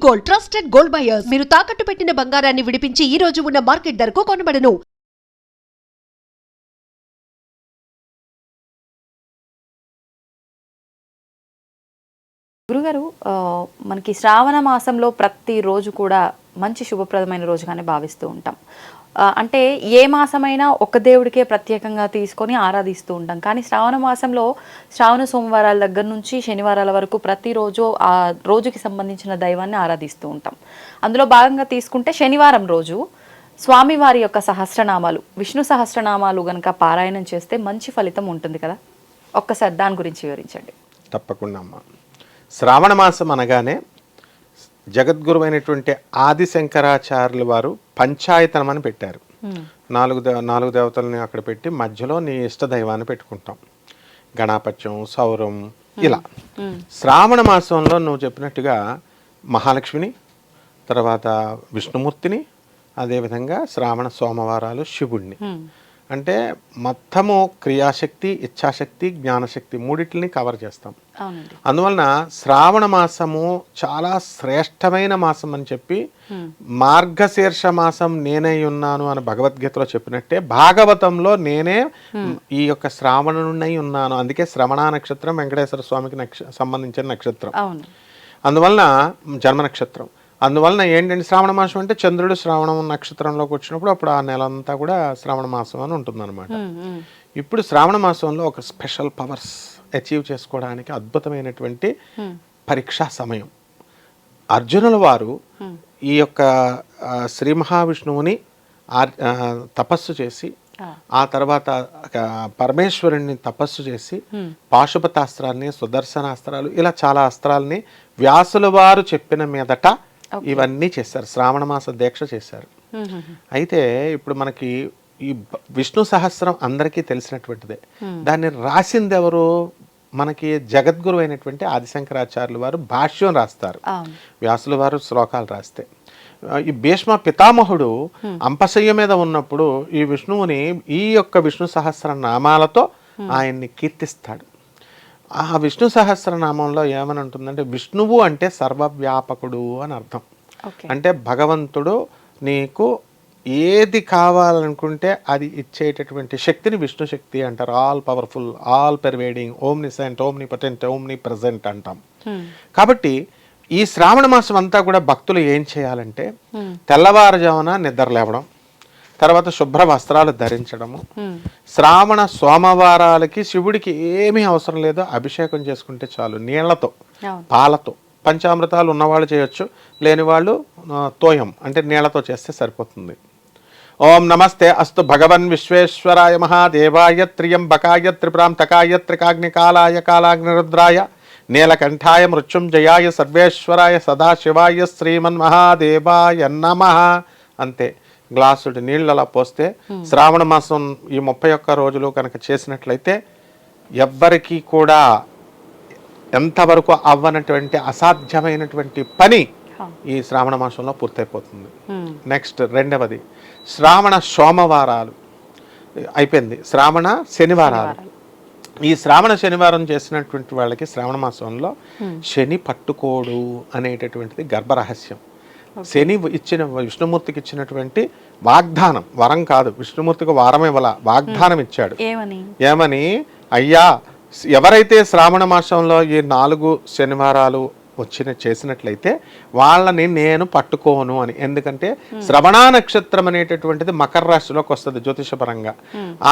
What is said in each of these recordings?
Gold, trusted gold buyers. మీరు తాకట్టు పెట్టిన బంగారాన్ని విడిపించి ఈ రోజు ఉన్న మార్కెట్ ధరకు కొనబడను. గురుగారు, మనకి శ్రావణ మాసంలో ప్రతిరోజు కూడా మంచి శుభప్రదమైన రోజుగానే భావిస్తూ ఉంటాం. అంటే ఏ మాసమైనా ఒక దేవుడికే ప్రత్యేకంగా తీసుకొని ఆరాధిస్తూ ఉంటాం. కానీ శ్రావణ మాసంలో శ్రావణ సోమవారాల దగ్గర నుంచి శనివారాల వరకు ప్రతిరోజు ఆ రోజుకి సంబంధించిన దైవాన్ని ఆరాధిస్తూ ఉంటాం. అందులో భాగంగా తీసుకుంటే శనివారం రోజు స్వామివారి యొక్క సహస్రనామాలు, విష్ణు సహస్రనామాలు గనక పారాయణం చేస్తే మంచి ఫలితం ఉంటుంది కదా. ఒక్కసారి దాని గురించి వివరించండి. తప్పకుండా అమ్మ. శ్రావణ మాసం అనగానే జగద్గురువైనటువంటి ఆది శంకరాచార్యులు వారు పంచాయతనం అని పెట్టారు. నాలుగు దేవతల్ని అక్కడ పెట్టి మధ్యలో నీ ఇష్ట దైవాన్ని పెట్టుకుంటాం. గణాపత్యం, సౌరం ఇలా. శ్రావణ మాసంలో నువ్వు చెప్పినట్టుగా మహాలక్ష్మిని, తర్వాత విష్ణుమూర్తిని, అదేవిధంగా శ్రావణ సోమవారాలు శివుడిని. అంటే మొత్తము క్రియాశక్తి, ఇచ్ఛాశక్తి, జ్ఞానశక్తి మూడిటిని కవర్ చేస్తాం. అందువలన శ్రావణ మాసము చాలా శ్రేష్టమైన మాసం అని చెప్పి, మార్గశీర్ష మాసం నేనే ఉన్నాను అని భగవద్గీతలో చెప్పినట్టే భాగవతంలో నేనే ఈ యొక్క శ్రావణునై ఉన్నాను. అందుకే శ్రవణ నక్షత్రం వెంకటేశ్వర స్వామికి సంబంధించిన నక్షత్రం. అందువలన జన్మ నక్షత్రం. అందువలన ఏంటంటే శ్రావణ మాసం అంటే చంద్రుడు శ్రావణ నక్షత్రంలోకి వచ్చినప్పుడు అప్పుడు ఆ నెల అంతా కూడా శ్రావణ మాసం అని ఉంటుందన్నమాట. ఇప్పుడు శ్రావణ మాసంలో ఒక స్పెషల్ పవర్స్ అచీవ్ చేసుకోవడానికి అద్భుతమైనటువంటి పరీక్షా సమయం. అర్జునుల వారు ఈ యొక్క శ్రీ మహావిష్ణువుని తపస్సు చేసి, ఆ తర్వాత పరమేశ్వరుణ్ణి తపస్సు చేసి పాశుపతాస్త్రాన్ని, సుదర్శనాస్త్రాలు, ఇలా చాలా అస్త్రాలని వ్యాసుల వారు చెప్పిన మీదట ఇవన్నీ చేశారు. శ్రావణ మాస దీక్ష చేశారు. అయితే ఇప్పుడు మనకి ఈ విష్ణు సహస్రం అందరికీ తెలిసినటువంటిదే. దాన్ని రాసింది ఎవరు? మనకి జగద్గురు అయినటువంటి ఆదిశంకరాచార్యులు వారు భాష్యం రాస్తారు. వ్యాసుల వారు శ్లోకాలు రాస్తే, ఈ భీష్మ పితామహుడు అంపశయ్య మీద ఉన్నప్పుడు ఈ విష్ణువుని ఈ యొక్క విష్ణు సహస్ర నామాలతో ఆయన్ని కీర్తిస్తాడు. ఆ విష్ణు సహస్రనామంలో ఏమని ఉంటుందంటే, విష్ణువు అంటే సర్వవ్యాపకుడు అని అర్థం. అంటే భగవంతుడు నీకు ఏది కావాలనుకుంటే అది ఇచ్చేటటువంటి శక్తిని విష్ణు శక్తి అంటారు. All powerful, all pervading, omniscient, omnipotent, omnipresent అంటాం. కాబట్టి ఈ శ్రావణ మాసం అంతా కూడా భక్తులు ఏం చేయాలంటే, తెల్లవారుజామున నిద్ర లేవడం, తర్వాత శుభ్ర వస్త్రాలు ధరించడము, శ్రావణ సోమవారాలకి శివుడికి ఏమీ అవసరం లేదు, అభిషేకం చేసుకుంటే చాలు. నీళ్లతో, పాలతో, పంచామృతాలు ఉన్నవాళ్ళు చేయొచ్చు, లేని వాళ్ళు తోయం అంటే నీళ్లతో చేస్తే సరిపోతుంది. ఓం నమస్తే అస్తు భగవన్ విశ్వేశ్వరాయ మహాదేవాయ త్రియంబకాయ త్రిపురాంతకాయ త్రికాగ్నికాలాయ కాలాగ్నిరుద్రాయ నీలకంఠాయ మృత్యుంజయాయ సర్వేశ్వరాయ సదాశివాయ శ్రీమన్ మహాదేవాయ నమః. అంతే. గ్లాసుడి నీళ్ళు అలా పోస్తే శ్రావణ మాసం ఈ 31 రోజులు కనుక చేసినట్లయితే ఎవ్వరికీ కూడా ఎంతవరకు అవ్వనటువంటి అసాధ్యమైనటువంటి పని ఈ శ్రావణ మాసంలో పూర్తయిపోతుంది. నెక్స్ట్ రెండవది శ్రావణ సోమవారాలు అయిపోయింది. శ్రావణ శనివారాలు. ఈ శ్రావణ శనివారం చేసినటువంటి వాళ్ళకి శ్రావణ మాసంలో శని పట్టుకోడు అనేటటువంటిది గర్భరహస్యం. శని ఇచ్చిన విష్ణుమూర్తికి ఇచ్చినటువంటి వాగ్దానం, వరం కాదు, విష్ణుమూర్తికి వారం ఇవ్వాల, వాగ్దానం ఇచ్చాడు. ఏమని? అయ్యా, ఎవరైతే శ్రావణ మాసంలో ఈ 4 శనివారాలు చేసినట్లయితే వాళ్ళని నేను పట్టుకోను అని. ఎందుకంటే శ్రవణ నక్షత్రం అనేటటువంటిది మకర రాశిలోకి వస్తుంది జ్యోతిషపరంగా.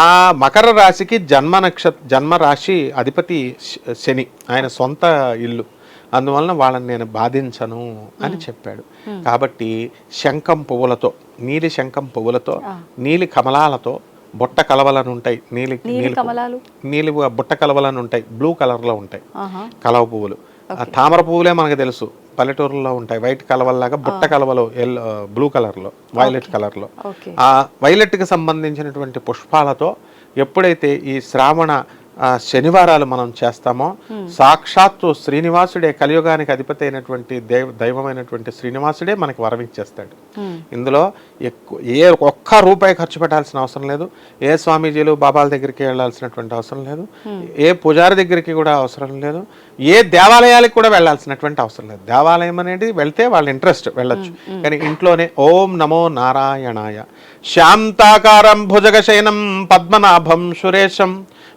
ఆ మకర రాశికి జన్మ రాశి అధిపతి శని, ఆయన సొంత ఇల్లు. అందువలన వాళ్ళని నేను బాధించను అని చెప్పాడు. కాబట్టి శంఖం పువ్వులతో, నీలి శంఖం పువ్వులతో, నీలి కమలాలతో బుట్ట కలవలను ఉంటాయి. నీలి బుట్ట కలవలను ఉంటాయి, బ్లూ కలర్లో ఉంటాయి కలవ పువ్వులు. తామర పువ్వులే మనకు తెలుసు, పల్లెటూరులో ఉంటాయి. వైట్ కలవల్లాగా బుట్ట కలవలు బ్లూ కలర్లో, వైలెట్ కలర్లో. ఆ వైలెట్కి సంబంధించినటువంటి పుష్పాలతో ఎప్పుడైతే ఈ శ్రావణ శనివారాలు మనం చేస్తామో సాక్షాత్తు శ్రీనివాసుడే, కలియుగానికి అధిపతి అయినటువంటి దైవమైనటువంటి శ్రీనివాసుడే మనకి వరం ఇచ్చేస్తాడు. ఇందులో ఒక్క రూపాయి ఖర్చు పెట్టాల్సిన అవసరం లేదు. ఏ స్వామీజీలు బాబాల దగ్గరికి వెళ్ళాల్సినటువంటి అవసరం లేదు. ఏ పూజారి దగ్గరికి కూడా అవసరం లేదు. ఏ దేవాలయాలకు కూడా వెళ్ళాల్సినటువంటి అవసరం లేదు. దేవాలయం అనేది వెళ్తే వాళ్ళ ఇంట్రెస్ట్ వెళ్ళొచ్చు, కానీ ఇంట్లోనే ఓం నమో నారాయణాయ శాంతాకారం భుజగశయనం పద్మనాభం సురేశం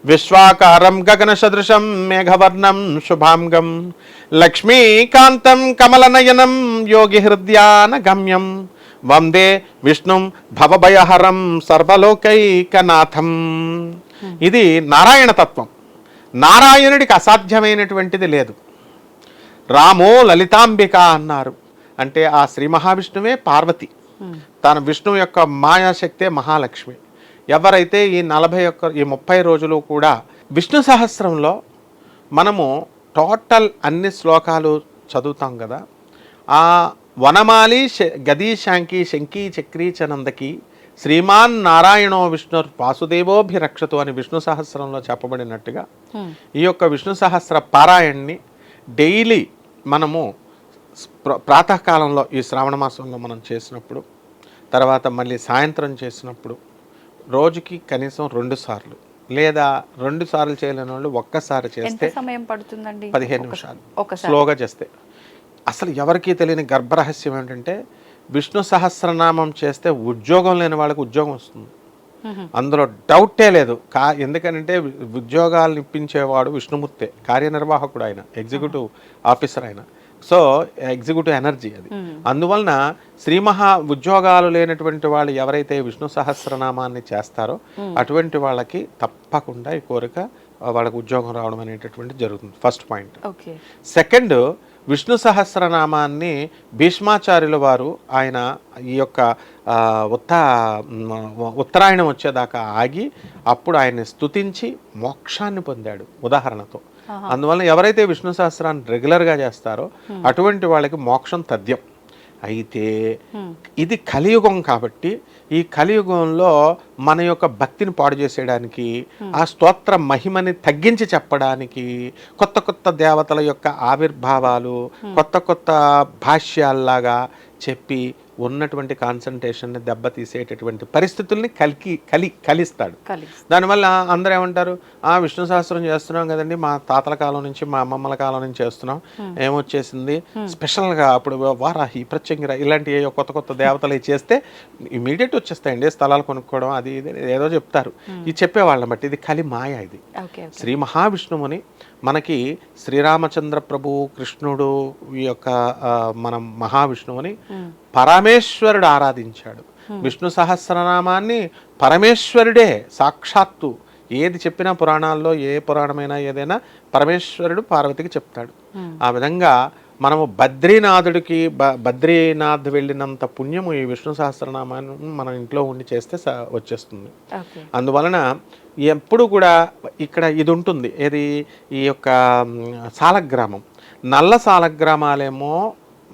విశ్వాకారం గగన సదృశం మేఘవర్ణం శుభాంగం లక్ష్మీకాంతం కమలనయనం యోగి హృదయాన గమ్యం వందే విష్ణుం భవభయహరం సర్వలోకైకనాథం. ఇది నారాయణ తత్వం. నారాయణుడికి అసాధ్యమైనటువంటిది లేదు. రామో లలితాంబిక అన్నారు అంటే ఆ శ్రీ మహావిష్ణువే పార్వతి, తన విష్ణువు యొక్క మాయాశక్తే మహాలక్ష్మి. ఎవరైతే ఈ 30 రోజులు కూడా విష్ణు సహస్రంలో మనము టోటల్ అన్ని శ్లోకాలు చదువుతాం కదా, ఆ వనమాలి గదీ శాంకి శంకీ చక్రీ చనందకి శ్రీమాన్ నారాయణో విష్ణు వాసుదేవోభిరక్షతు అని విష్ణు సహస్రంలో చెప్పబడినట్టుగా ఈ యొక్క విష్ణు సహస్ర పారాయణని డైలీ మనము ప్రాతకాలంలో ఈ శ్రావణ మాసంలో మనం చేసినప్పుడు, తర్వాత మళ్ళీ సాయంత్రం చేసినప్పుడు, రోజుకి కనీసం 2 సార్లు లేదా 2 సార్లు చేయలేని వాళ్ళు ఒక్కసారి చేస్తే సమయం పడుతుందండి 15 నిమిషాలు స్లోగా చేస్తే. అసలు ఎవరికీ తెలియని గర్భరహస్యం ఏంటంటే విష్ణు సహస్రనామం చేస్తే ఉద్యోగం లేని వాళ్ళకి ఉద్యోగం వస్తుంది. అందులో డౌటే లేదు. ఎందుకంటే ఉద్యోగాలు ఇప్పించేవాడు విష్ణుమూర్తే, కార్యనిర్వాహకుడు ఆయన, ఎగ్జిక్యూటివ్ ఆఫీసర్ ఆయన. సో ఎగ్జిక్యూటివ్ ఎనర్జీ అది. అందువలన ఉద్యోగాలు లేనటువంటి వాళ్ళు ఎవరైతే విష్ణు సహస్రనామాన్ని చేస్తారో అటువంటి వాళ్ళకి తప్పకుండా ఈ కోరిక వాళ్ళకి ఉద్యోగం రావడం అనేటటువంటి జరుగుతుంది. First point. సెకండ్, విష్ణు సహస్రనామాన్ని భీష్మాచార్యుల వారు ఆయన ఈ యొక్క ఉత్తరాయణం వచ్చేదాకా ఆగి అప్పుడు ఆయన్ని స్తుతించి మోక్షాన్ని పొందాడు ఉదాహరణతో. అందువల్ల ఎవరైతే విష్ణు సహస్రాన్ని రెగ్యులర్గా చేస్తారో అటువంటి వాళ్ళకి మోక్షం తథ్యం. అయితే ఇది కలియుగం కాబట్టి ఈ కలియుగంలో మన యొక్క భక్తిని పాడు చేసేయడానికి, ఆ స్తోత్ర మహిమని తగ్గించి చెప్పడానికి కొత్త కొత్త దేవతల యొక్క ఆవిర్భావాలు కొత్త కొత్త భాష్యాల్లాగా చెప్పి ఉన్నటువంటి కాన్సన్ట్రేషన్ని దెబ్బతీసేటటువంటి పరిస్థితుల్ని కలిస్తాడు. దానివల్ల అందరూ ఏమంటారు, విష్ణు సహస్రం చేస్తున్నాం కదండి, మా తాతల కాలం నుంచి మా అమ్మమ్మల కాలం నుంచి చేస్తున్నాం, ఏమొచ్చేసింది స్పెషల్గా అప్పుడు వారాహి ప్రత్యంగిర ఇలాంటి కొత్త కొత్త దేవతలు చేస్తే ఇమీడియట్ వచ్చేస్తాయండి, స్థలాలు కొనుక్కోవడం అది ఇది ఏదో చెప్తారు. ఇది చెప్పేవాళ్ళని బట్టి ఇది కలి మాయ. ఇది శ్రీ మహావిష్ణువుని మనకి శ్రీరామచంద్ర ప్రభు కృష్ణుడు ఈ యొక్క మన మహావిష్ణువుని పరమేశ్వరుడు ఆరాధించాడు. విష్ణు సహస్రనామాన్ని పరమేశ్వరుడే సాక్షాత్తు ఏది చెప్పినా పురాణాల్లో ఏ పురాణమైనా ఏదైనా పరమేశ్వరుడు పార్వతికి చెప్తాడు. ఆ విధంగా మనము బద్రీనాథ్ వెళ్ళినంత పుణ్యము ఈ విష్ణు సహస్రనామాన్ని మన ఇంట్లో ఉండి చేస్తే వచ్చేస్తుంది. అందువలన ఎప్పుడు కూడా ఇక్కడ ఇది ఉంటుంది, ఏది ఈ యొక్క సాలగ్రామం. నల్ల సాలగ్రామాలేమో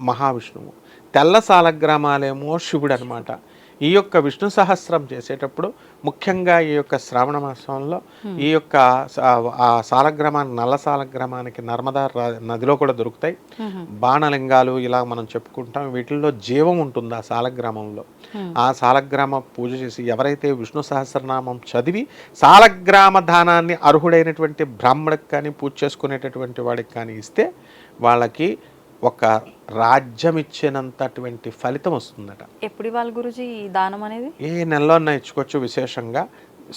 మహావిష్ణువు, తెల్ల సాలగ్రామాలేమో శివుడు అనమాట. ఈ యొక్క విష్ణు సహస్రం చేసేటప్పుడు ముఖ్యంగా ఈ యొక్క శ్రావణ మాసంలో ఈ యొక్క ఆ సాలగ్రామానికి, నల్ల సాలగ్రామానికి నర్మదా నదిలో కూడా దొరుకుతాయి బాణలింగాలు, ఇలా మనం చెప్పుకుంటాం. వీటిల్లో జీవం ఉంటుంది ఆ సాలగ్రామంలో. ఆ సాలగ్రామ పూజ చేసి ఎవరైతే విష్ణు సహస్రనామం చదివి సాలగ్రామ దానాన్ని అర్హుడైనటువంటి బ్రాహ్మడికి కానీ పూజ చేసుకునేటటువంటి వాడికి కానీ ఇస్తే వాళ్ళకి ఒక రాజ్యం ఇచ్చినంతటువంటి ఫలితం వస్తుందట. ఎప్పుడు ఇవ్వాలి గురుజీ ఈ దానం అనేది? ఏ నెలలో ఇచ్చుకోవచ్చు. విశేషంగా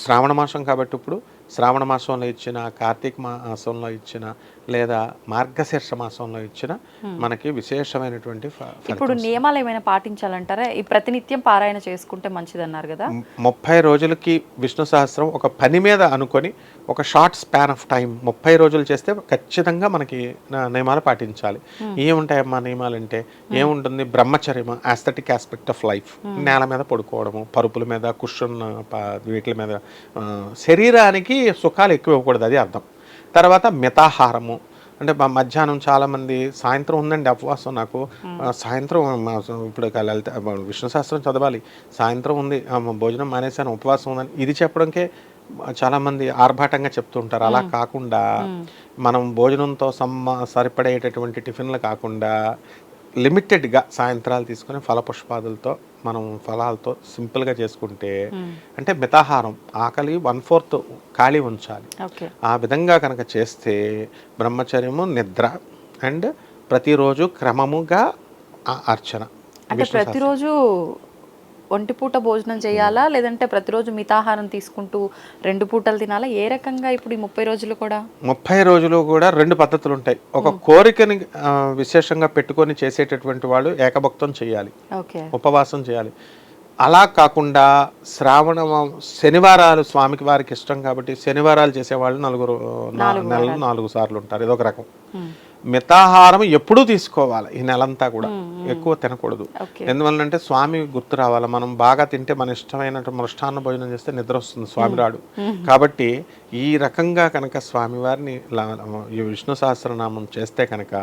శ్రావణ మాసం కాబట్టి ఇప్పుడు శ్రావణ మాసంలో ఇచ్చిన, కార్తీక మాసంలో ఇచ్చిన, లేదా మార్గశీర్ష మాసంలో ఇచ్చిన మనకి విశేషమైనటువంటి ఇప్పుడు నియమాలు ఏమైనా పాటించాలంటారా? ఈ ప్రతినిత్యం పారాయణ చేసుకుంటే మంచిది అన్నారు కదా. 30 రోజులకి విష్ణు సహస్రం ఒక పని మీద అనుకొని ఒక షార్ట్ స్పాన్ ఆఫ్ టైం 30 రోజులు చేస్తే ఖచ్చితంగా మనకి నియమాలు పాటించాలి. ఏముంటాయమ్మా నియమాలు అంటే ఏముంటుంది? బ్రహ్మచర్యం, ఆస్థెటిక్ ఆస్పెక్ట్ ఆఫ్ లైఫ్, నేల మీద పడుకోవడము, పరుపుల మీద, కుషన్ వీటి మీద, శరీరానికి సుఖాలు ఎక్కువ ఇవ్వకూడదు, అది అర్థం. తర్వాత మితాహారము అంటే మధ్యాహ్నం చాలామంది సాయంత్రం ఉందండి ఉపవాసం, నాకు సాయంత్రం ఇప్పుడు విష్ణు సహస్రం చదవాలి, సాయంత్రం ఉంది భోజనం మానేశాను ఉపవాసం ఉందని ఇది చెప్పడంకే చాలా మంది ఆర్భాటంగా చెప్తుంటారు. అలా కాకుండా మనం భోజనంతో సరిపడేటటువంటి టిఫిన్లు కాకుండా లిమిటెడ్గా సాయంత్రాలు తీసుకొని ఫలపుష్పాదులతో మనం ఫలాలతో సింపుల్గా చేసుకుంటే, అంటే మితాహారం, ఆకలి 1/4 ఖాళీ ఉంచాలి. ఓకే. ఆ విధంగా కనుక చేస్తే బ్రహ్మచర్యము, నిద్ర అండ్ ప్రతిరోజు క్రమముగా అర్చన. అంటే ప్రతిరోజు ఒంటిపూట భోజనం చేయాలా, లేదంటే ప్రతిరోజు మితాహారం తీసుకుంటూ 2 పూటలు తినాలా? ఏ రకంగా ఇప్పుడు ఈ 30 రోజులు కూడా? 30 రోజులు కూడా 2 పద్ధతులు ఉంటాయి. ఒక కోరికని విశేషంగా పెట్టుకొని చేసేటటువంటి వాళ్ళు ఏకభక్తం చేయాలి, ఓకే, ఉపవాసం చేయాలి. అలా కాకుండా శనివారాలు స్వామికి వారికి ఇష్టం కాబట్టి శనివారాలు చేసేవాళ్ళు నెలలో 4 సార్లు ఉంటారు. ఇదొక రకం. మితాహారం ఎప్పుడూ తీసుకోవాలి ఈ నెలంతా కూడా, ఎక్కువ తినకూడదు. ఎందువల్లంటే స్వామి గుర్తు రావాలి. మనం బాగా తింటే మన ఇష్టమైనట్టు మృష్టాన్న భోజనం చేస్తే నిద్ర వస్తుంది, స్వామి రాడు. కాబట్టి ఈ రకంగా కనుక స్వామివారిని ఈ విష్ణు సహస్రనామం చేస్తే కనుక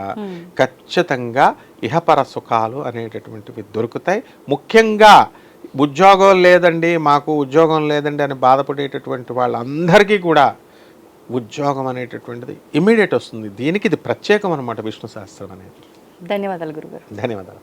ఖచ్చితంగా ఇహపర సుఖాలు అనేటటువంటివి దొరుకుతాయి. ముఖ్యంగా ఉద్యోగం లేదండి, మాకు ఉద్యోగం లేదండి అని బాధపడేటటువంటి వాళ్ళందరికీ కూడా ఉద్యోగం అనేటటువంటిది ఇమ్మీడియట్ వస్తుంది. దీనికి ఇది ప్రత్యేకం అనమాట విష్ణు సహస్రం అనేది. ధన్యవాదాలు గురుగారు. ధన్యవాదాలు.